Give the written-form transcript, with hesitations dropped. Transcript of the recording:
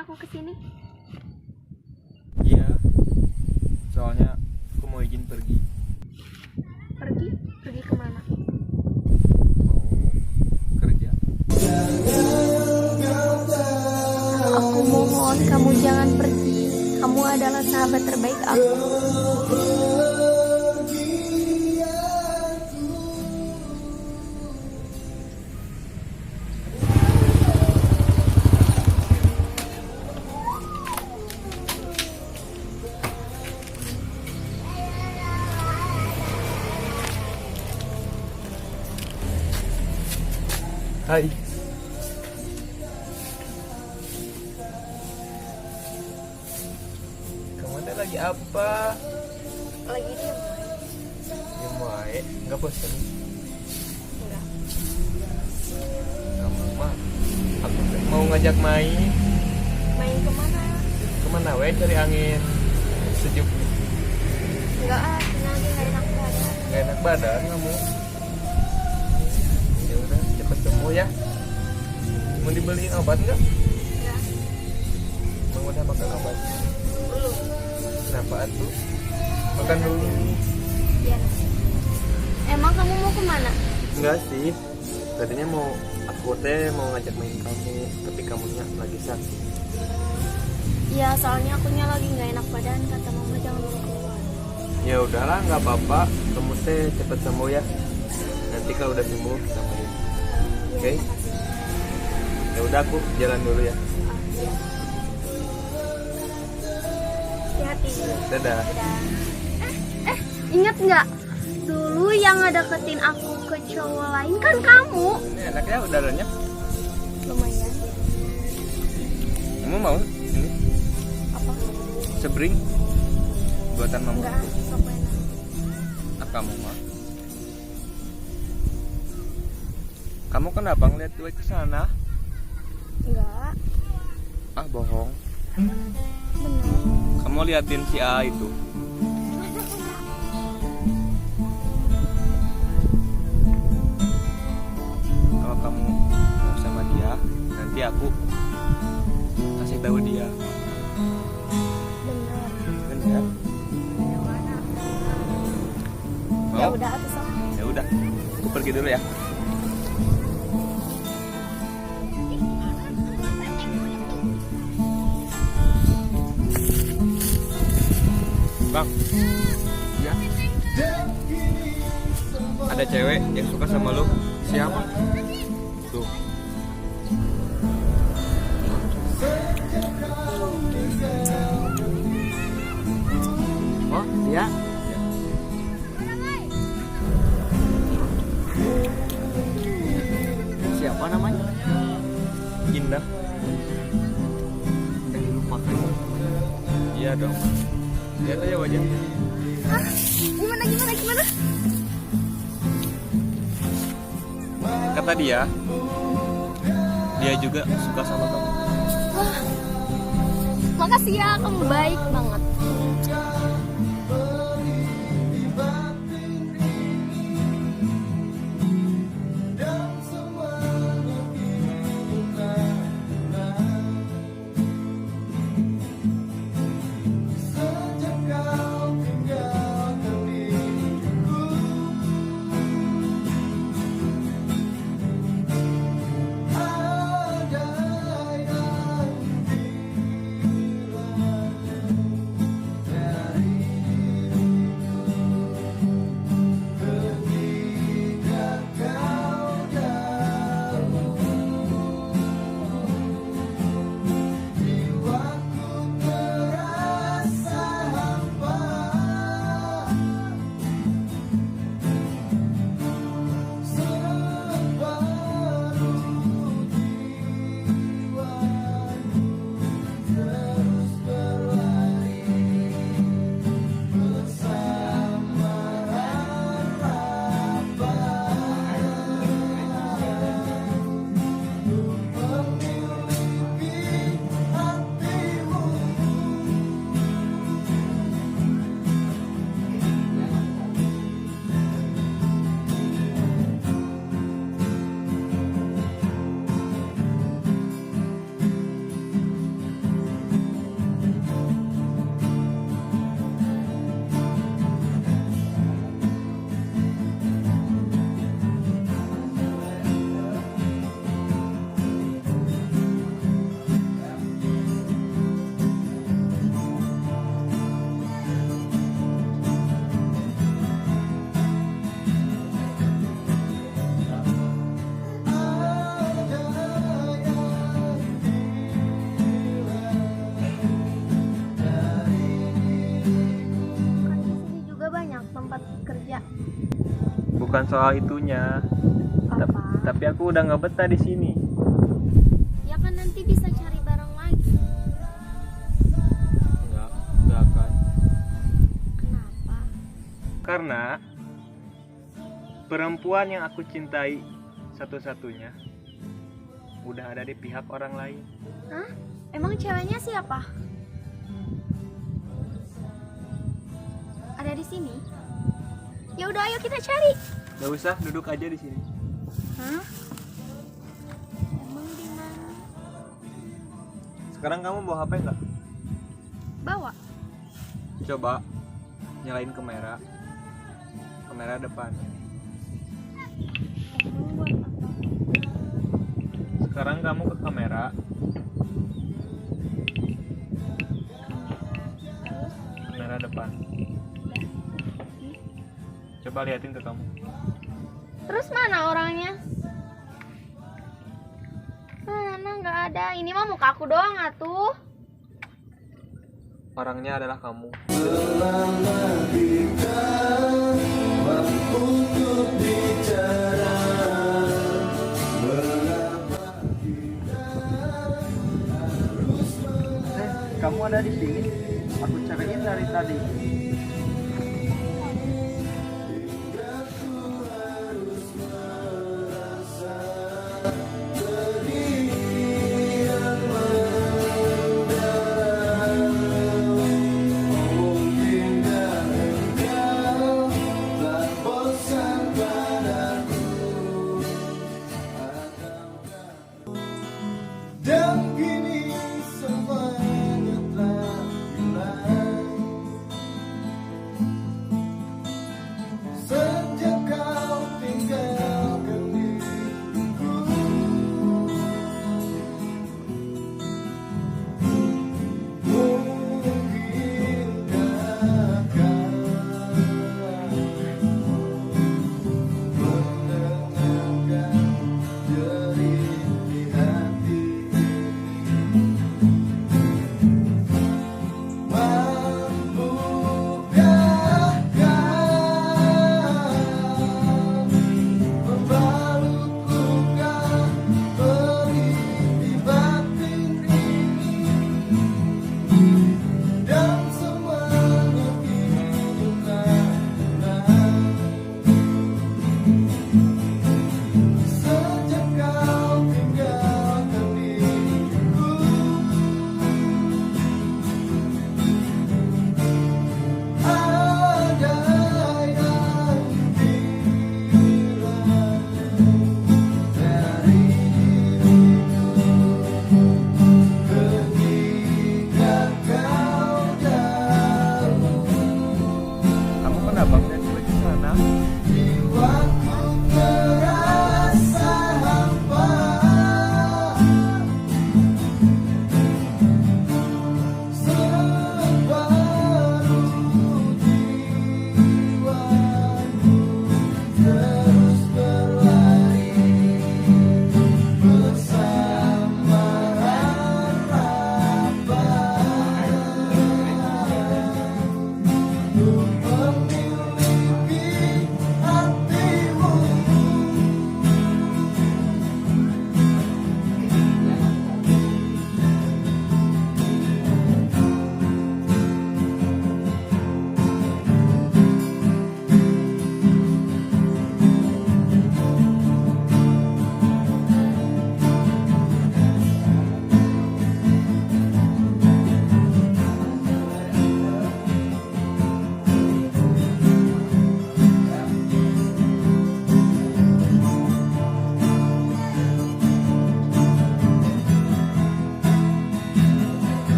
aku kesini? Iya, soalnya aku mau izin pergi. Pergi? Pergi kemana? Mau kerja. Aku mohon kamu jangan pergi. Kamu adalah sahabat terbaik aku. Hai. Kamu ada lagi apa? Lagi diam. Ya wae, nggak bosan. Enggak. Kamu mah, aku mau ngajak main. Main kemana? Kemana wae cari angin sejuk. Enggak ah, sini lagi gak enak badan. Gak enak badan kamu. Ya udah, cepet sembuh ya. Mau dibeliin obat nggak? Enggak. Mau udah makan obat? Belum. Kenapa tuh? Makan dulu. Biar. Emang kamu mau kemana? Enggak sih. Tadinya aku mau ngajak main kamu, tapi kamunya lagi sakit. Ya soalnya akunya lagi nggak enak badan, kata mama jangan dulu keluar. Ya udahlah, nggak apa-apa. Kamu teh cepet sembuh ya. Nanti kalau udah sembuh kita main. Oke? Ya udah, aku jalan dulu ya. Iya. Hati-hati. Dadah. Ingat nggak? Dulu yang ngedeketin aku ke cowok lain kan kamu. Ini enak ya udaranya. Lumayan. Kamu mau ini Apa? sebring buatan mama? Enggak, sok enak. Ah, kamu mah. Kamu kenapa ngeliat gue ke sana? Enggak. Ah, bohong. Bener. Kamu liatin si A itu. Kalau kamu mau sama dia, nanti aku kasih tahu dia. Bener. Benar? Ya Mau? udah atuh sok. Ya udah, aku pergi dulu ya. Bang, ya. Ada cewek yang suka sama lu. Siapa? Tuh. Oh, dia. Siapa namanya? Indah. Lupakan. Iya dong. Lihat aja wajahnya. Gimana? Kata dia juga suka sama kamu. Makasih ya, kamu baik banget. Bukan soal itunya. Papa. Tapi aku udah nggak betah di sini. Ya kan nanti bisa cari bareng lagi. Nggak akan. Kenapa? Karena perempuan yang aku cintai satu-satunya udah ada di pihak orang lain. Hah? Emang ceweknya siapa? Ada di sini? Ya udah, ayo kita cari. Gak usah, duduk aja di sini. Hah? Emang di mana? Sekarang kamu bawa HP nggak? Bawa. Coba nyalain kamera depan. Emang buat apa? Sekarang kamu ke kamera. Terus? Kamera depan. Coba liatin ke kamu. Terus mana orangnya? Mana nggak ada. Ini mah muka aku doang atuh. Orangnya adalah kamu. Kamu ada di sini. Aku cariin dari tadi.